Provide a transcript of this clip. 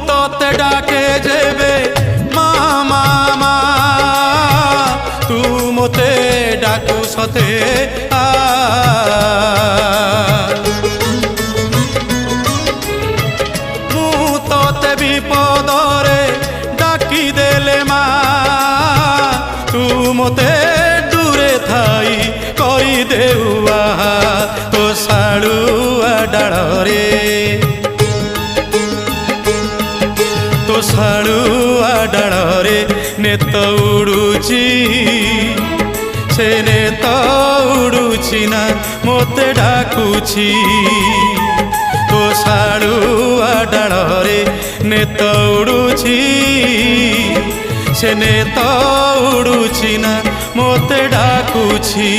তোতে ডাকে যেবে মা মা মা তু মতে ডাকু সতে আ মু তোতে বিপদরে ডাকি দেলে মা তু মতে দূরে থাই করি দেউয়া তো শাড়ুয়া ডাଳରେ তো শাড়ুয়া ডাଳରେ নেত উড়ুছি সে নেত উড়ুছি না মতে ডাকুছি তো শাড়ুয়া ডাଳରେ নেত উড়ুছি সে নেত উড়ুছি না মতে ডাকুছি।